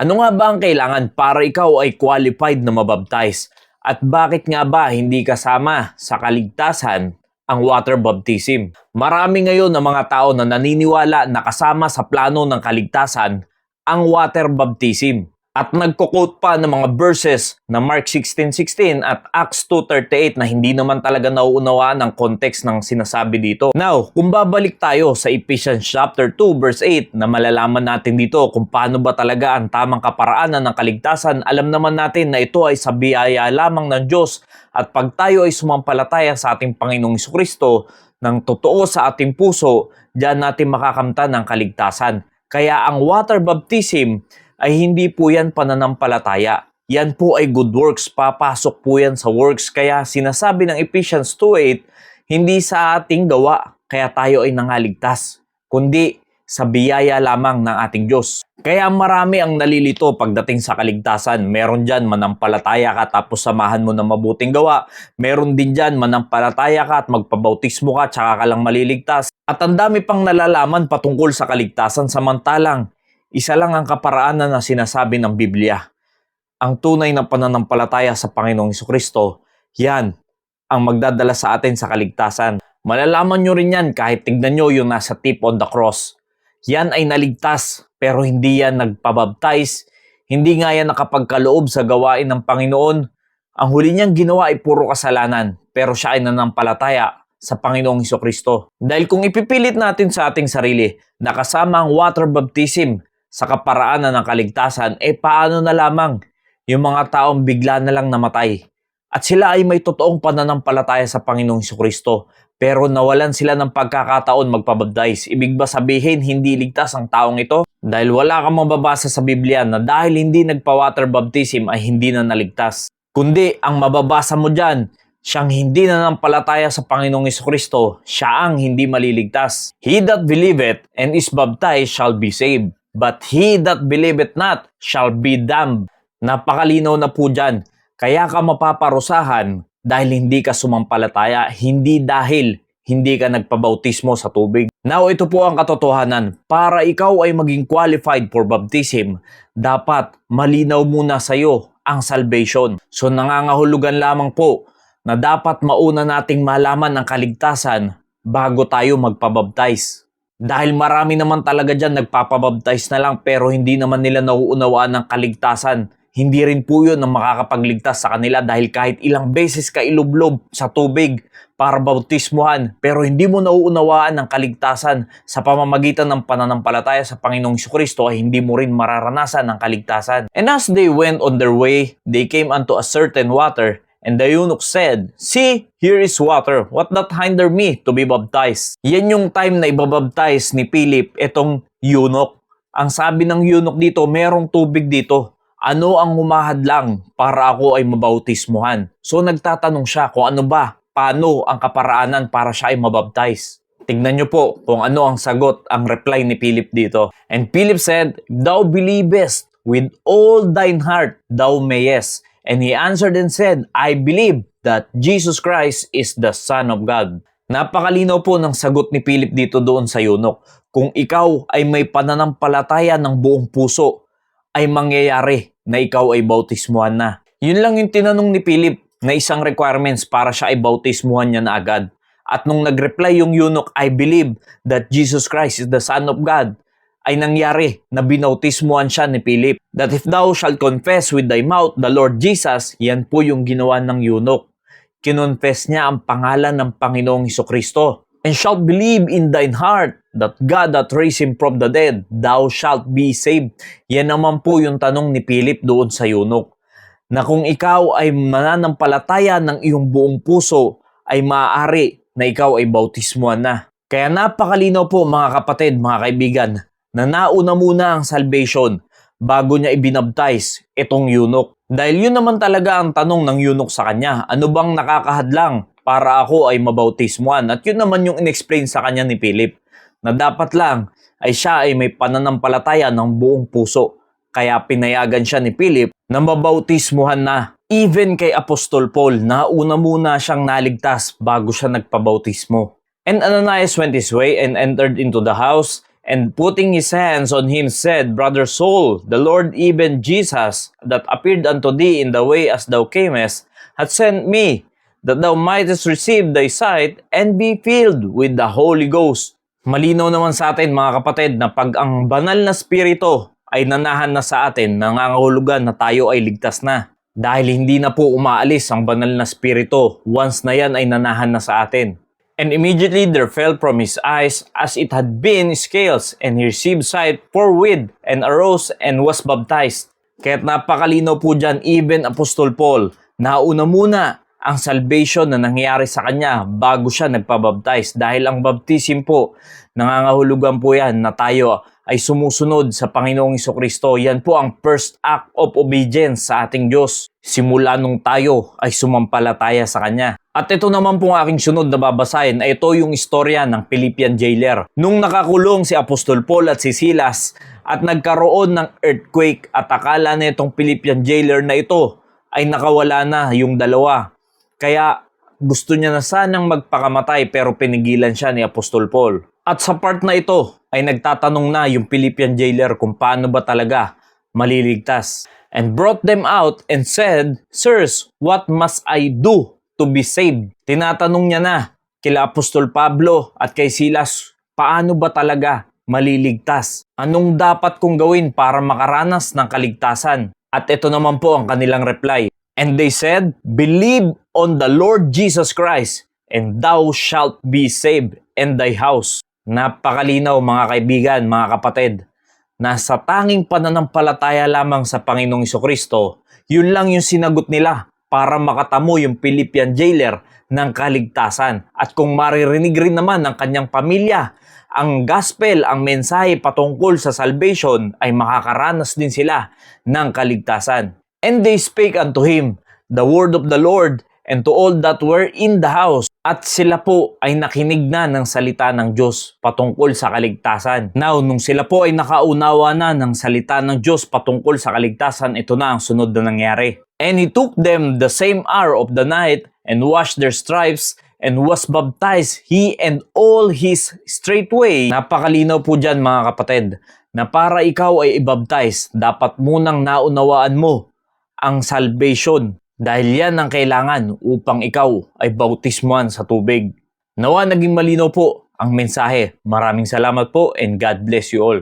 Ano nga ba ang kailangan para ikaw ay qualified na mabaptize? At bakit nga ba hindi kasama sa kaligtasan ang water baptism? Marami ngayon ang mga tao na naniniwala na kasama sa plano ng kaligtasan ang water baptism. At nagko-quote pa ng mga verses na Mark 16:16 at Acts 2:38 na hindi naman talaga nauunawaan ang context ng sinasabi dito. Now, kung babalik tayo sa Ephesians chapter 2 verse 8 na malalaman natin dito kung paano ba talaga ang tamang kaparaanan ng kaligtasan, alam naman natin na ito ay sa biyaya lamang ng Diyos at pag tayo ay sumampalataya sa ating Panginoong Jesucristo ng totoo sa ating puso, diyan natin makakamtan ng kaligtasan. Kaya ang water baptism ay hindi po yan pananampalataya. Yan po ay good works. Papasok po yan sa works. Kaya sinasabi ng Ephesians 2:8, hindi sa ating gawa kaya tayo ay nangaligtas, kundi sa biyaya lamang ng ating Diyos. Kaya marami ang nalilito pagdating sa kaligtasan. Meron dyan manampalataya ka tapos samahan mo ng mabuting gawa. Meron din dyan manampalataya ka at magpabautismo ka tsaka ka lang maliligtas. At ang dami pang nalalaman patungkol sa kaligtasan samantalang isa lang ang kaparaanan na sinasabi ng Biblia. Ang tunay na pananampalataya sa Panginoong Jesucristo, yan ang magdadala sa atin sa kaligtasan. Malalaman nyo rin yan kahit tignan nyo yung nasa tip on the cross. Yan ay naligtas pero hindi yan nagpabaptize. Hindi nga yan nakapagkaloob sa gawain ng Panginoon. Ang huli niyang ginawa ay puro kasalanan pero siya ay nanampalataya sa Panginoong Jesucristo. Dahil kung ipipilit natin sa ating sarili na kasama ang water baptism sa kaparaanan ng kaligtasan, paano na lamang yung mga taong bigla na lang namatay? At sila ay may totoong pananampalataya sa Panginoong Jesucristo, pero nawalan sila ng pagkakataon magpabaptize. Ibig ba sabihin hindi ligtas ang taong ito? Dahil wala kang mababasa sa Biblia na dahil hindi nagpa-water baptism ay hindi na naligtas. Kundi ang mababasa mo dyan, siyang hindi nanampalataya sa Panginoong Jesucristo, siya ang hindi maliligtas. He that believeth and is baptized shall be saved. But he that believeth not shall be damned. Napakalinaw na po dyan. Kaya ka mapaparusahan dahil hindi ka sumampalataya, hindi dahil hindi ka nagpabautismo sa tubig. Now, ito po ang katotohanan. Para ikaw ay maging qualified for baptism, dapat malinaw muna sa iyo ang salvation. So, nangangahulugan lamang po na dapat mauna nating malaman ang kaligtasan bago tayo magpabaptize. Dahil marami naman talaga dyan nagpapabaptize na lang pero hindi naman nila nauunawaan ng kaligtasan. Hindi rin po yun ang makakapagligtas sa kanila dahil kahit ilang beses ka ilublob sa tubig para bautismuhan pero hindi mo nauunawaan ng kaligtasan sa pamamagitan ng pananampalataya sa Panginoong Jesucristo ay hindi mo rin mararanasan ang kaligtasan. And as they went on their way, they came unto a certain water. And the eunuch said, "See, here is water. What doth hinder me to be baptized?" Yan yung time na ibabaptize ni Philip itong eunuch. Ang sabi ng eunuch dito, merong tubig dito. Ano ang humahadlang para ako ay mabautismuhan? So nagtatanong siya kung ano ba, paano ang kaparaanan para siya ay mabaptize. Tignan nyo po kung ano ang sagot, ang reply ni Philip dito. And Philip said, "Thou believest with all thine heart, thou mayest." And he answered and said, "I believe that Jesus Christ is the Son of God." Napakalinaw po ng sagot ni Philip dito doon sa eunuch. Kung ikaw ay may pananampalataya ng buong puso, ay mangyayari na ikaw ay bautismuhan na. Yun lang yung tinanong ni Philip na isang requirements para siya ay bautismuhan niya na agad. At nung nag-reply yung eunuch, "I believe that Jesus Christ is the Son of God," ay nangyari na binautismuhan siya ni Philip. That if thou shalt confess with thy mouth the Lord Jesus, yan po yung ginawa ng eunuch. Kinonfess niya ang pangalan ng Panginoong Jesucristo. And shalt believe in thine heart that God that raised him from the dead, thou shalt be saved. Yan naman po yung tanong ni Philip doon sa eunuch. Na kung ikaw ay mananampalataya ng iyong buong puso, ay maaari na ikaw ay bautismuhan na. Kaya napakalinaw po mga kapatid, mga kaibigan, na nauna muna ang salvation bago niya ibinabtize itong eunuch. Dahil yun naman talaga ang tanong ng eunuch sa kanya, ano bang nakakahadlang para ako ay mabautismuhan? At yun naman yung inexplain sa kanya ni Philip, na dapat lang ay siya ay may pananampalataya ng buong puso. Kaya pinayagan siya ni Philip na mabautismuhan na. Even kay Apostol Paul, nauna muna siyang naligtas bago siya nagpabautismo. And Ananias went his way and entered into the house. and putting his hands on him said, Brother Saul, the Lord, even Jesus, that appeared unto thee in the way as thou camest, hath sent me, that thou mightest receive thy sight and be filled with the Holy Ghost. Malinaw naman sa atin mga kapatid na pag ang banal na spirito ay nanahan na sa atin, nangangahulugan na tayo ay ligtas na. Dahil hindi na po umaalis ang banal na spirito once na yan ay nanahan na sa atin. And immediately there fell from his eyes as it had been scales, and he received sight forthwith, and arose and was baptized. Kaya't napakalinaw po dyan, even Apostol Paul, nauna muna ang salvation na nangyari sa kanya bago siya nagpabaptize. Dahil ang baptism po, nangangahulugan po yan na tayo ay sumusunod sa Panginoong Jesucristo. Yan po ang first act of obedience sa ating Diyos. Simula nung tayo ay sumampalataya sa Kanya. At ito naman pong aking sunod na babasahin ay ito yung istorya ng Philippian jailer. Nung nakakulong si Apostol Paul at si Silas at nagkaroon ng earthquake at akala na itong Philippian jailer na ito ay nakawala na yung dalawa. Kaya gusto niya na sanang magpakamatay pero pinigilan siya ni Apostol Paul. At sa part na ito ay nagtatanong na yung Philippian jailer kung paano ba talaga maliligtas. And brought them out and said, Sirs, what must I do to be saved? Tinatanong niya na kila Apostol Pablo at kay Silas, paano ba talaga maliligtas? Anong dapat kong gawin para makaranas ng kaligtasan? At ito naman po ang kanilang reply. And they said, Believe on the Lord Jesus Christ, and thou shalt be saved and thy house. Napakalinaw mga kaibigan, mga kapatid, na sa tanging pananampalataya lamang sa Panginoong Jesucristo, yun lang yung sinagot nila para makatamo yung Philippian jailer ng kaligtasan. At kung maririnig rin naman ng kanyang pamilya, ang gospel, ang mensahe patungkol sa salvation ay makakaranas din sila ng kaligtasan. And they spake unto him the word of the Lord and to all that were in the house. At sila po ay nakinig na ng salita ng Diyos patungkol sa kaligtasan. Now, nung sila po ay nakaunawa na ng salita ng Diyos patungkol sa kaligtasan, ito na ang sunod na nangyari. And he took them the same hour of the night and washed their stripes and was baptized, he and all his straightway. Napakalinaw po dyan mga kapatid, na para ikaw ay ibaptize, dapat munang naunawaan mo ang salvation. Dahil yan ang kailangan upang ikaw ay bautismuhan sa tubig. Nawa naging malinaw po ang mensahe. Maraming salamat po and God bless you all.